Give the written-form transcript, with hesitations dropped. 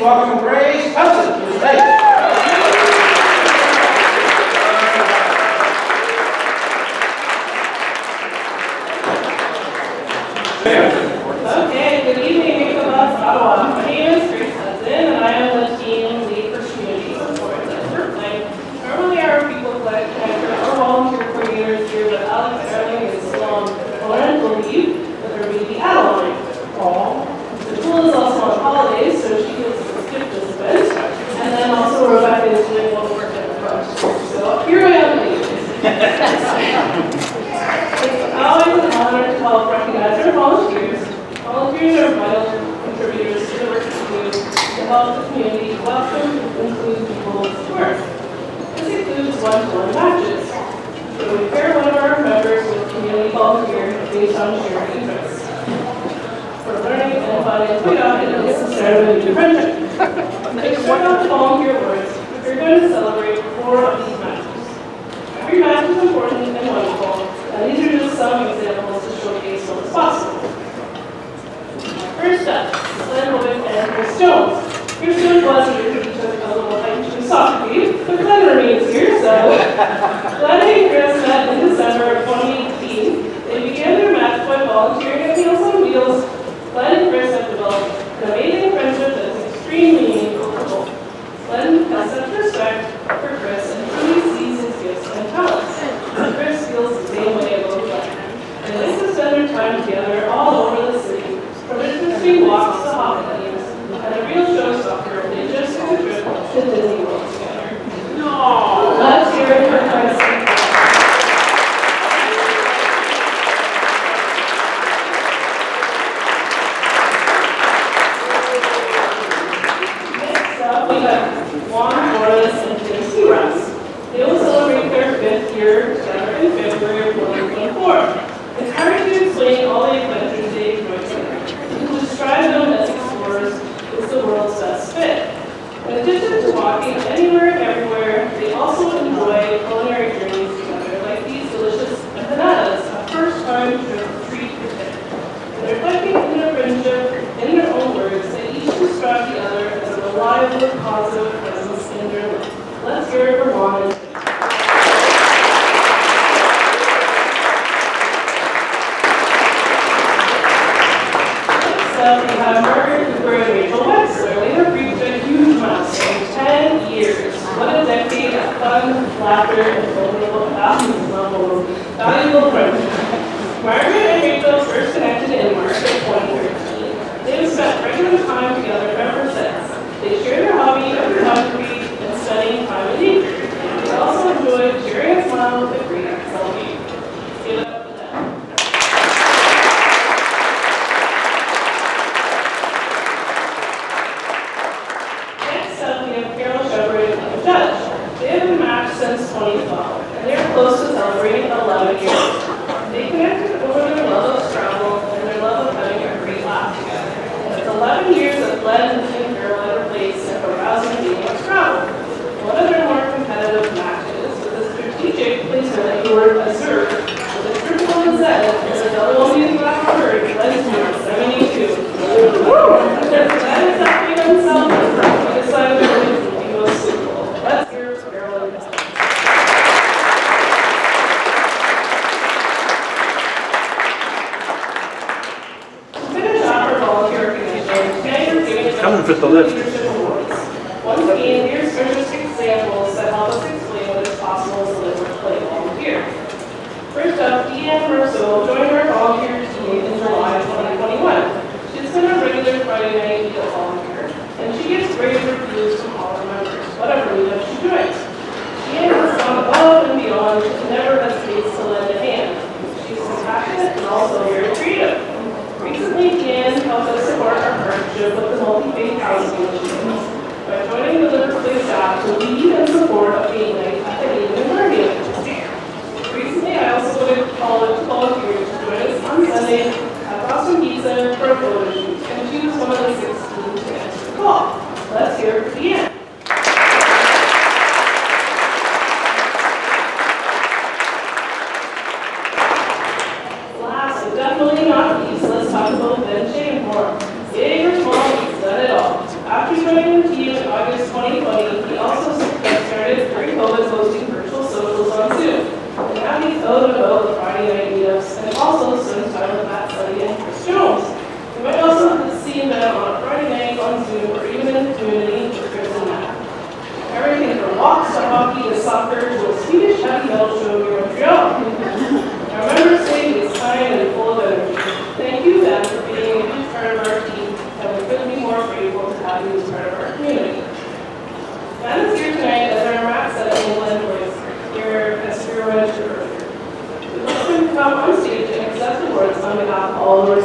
welcome Grace Hudson to the stage. Okay, good evening, Make A Buzz Ottawa. My name is Grace Hudson, and I am the team lead for community support at LiveWorkPlay. Normally, our people collect our volunteer coordinators here, but Adaline is still on parental leave with her baby Adaline. Batoul is also on holidays, so she gets to skip this event. And then also Rebecca is doing a little work at the front. So here I am, ladies. It's always an honor to help recognize our volunteers. Volunteers are vital contributors to the work we do to help the community welcome and include people to work. This includes one-to-one matches. So we pair one of our members with a community volunteer based on shared interests. For learning and finding quite often it's the start of a new friendship. To start off the volunteer words, we're going to celebrate 4 of these matches. Every match is important and wonderful, and these are just some examples to showcase what is possible. First up, Glenn Hovick and Chris Jones. Chris Jones was here to teach us a little hike to soccer game, but Glenn remains here, so Glenn and Chris met in December of 2018. They began their match by volunteering at Meals on Wheels. Glenn and Chris have developed an amazing friendship that is extremely meaningful for both. Glenn has such respect for Chris and truly sees his gifts and talents. Chris feels the same way about Glenn. And they like to spend their time together all over the city, from interesting walks to hockey games, and a real showstopper, they just took a trip to Disney World together. No! Let's hear it for Chris. Next up, we got Juan Morris and Tim Russ. They will celebrate their 5th year together in February of 2024. It's hard to explain all the adventures they enjoy together. To describe them as explorers is the world's best fit. In addition to walking anywhere and everywhere, they also enjoy culinary journeys together, like these delicious empanadas, a first-time treat for them. And reflecting in their friendship, in their own words, they each describe the other as a reliable, positive presence in their life. Let's hear it for Juan and Tim. We have Margaret Cooper and Rachel Webster. They have reached a huge milestone, 10 years. What a decade of fun, laughter, and valuable friendship. Margaret and Rachel first connected in March of 2013. They have spent regular time together ever since. They share their hobby of photography and spending time in nature. They also enjoy sharing a smile with a great selfie. Give it up for them. They have been matched since 2012, and they are close to celebrating 11 years. They connected over their love of travel and their love of having a great laugh together. And it's 11 years that led and Carol at her place and arousing being of travel. One of their more competitive matches with a strategic placement of the word observe, with a triple and Z, and the double only last word, led to 72. That is something unselfish. We decided to be most simple. Let's hear it for Carol and Beth. To finish off our volunteer recognition, today we're giving Coming for the lift. leadership awards. Once again, here's just examples that help us explain what is possible as a LiveWorkPlay volunteer. First up, Deanne Merceau joined our volunteer team in July 2021. She's been a regular Friday night meal volunteer, and she gets great reviews from all her members, whatever meetup she joins. Deanne has gone above and beyond and never hesitates to lend a hand. She's compassionate and also very creative. Recently, Deanne helped us support our partnership with the Multi-Faith Housing Initiative by joining the LiveWorkPlay staff to lead and support a game night at the Adaline Guardian. Recently, I also went to college volunteers to join us on Sunday at Boston Pizza for a photo shoot, and she was one of the 16 to answer the call. Let's hear it for Deanne. Last but definitely not least, let's talk about benching and more. Big or small, he's done it all. After joining August 2020, he also started pre-COVID hosting virtual socials on Zoom. And now he's out and about the Friday night meetups and also spends time with Matt Sunny and Chris Jones. You might also see them on a Friday night on Zoom or even in the community with Chris and Matt. Everything from walks to hockey to soccer to a Swedish heavy metal show near Montreal. Our members say he is kind and full of energy. Thank you, Ben, for being a huge part of our team, and we couldn't be more grateful to have you as part of our community. Ben is here tonight as our Matt Sunny and Glenn Boyce, here as your registered earlier. We'd like him to come on stage and accept awards on behalf of all of our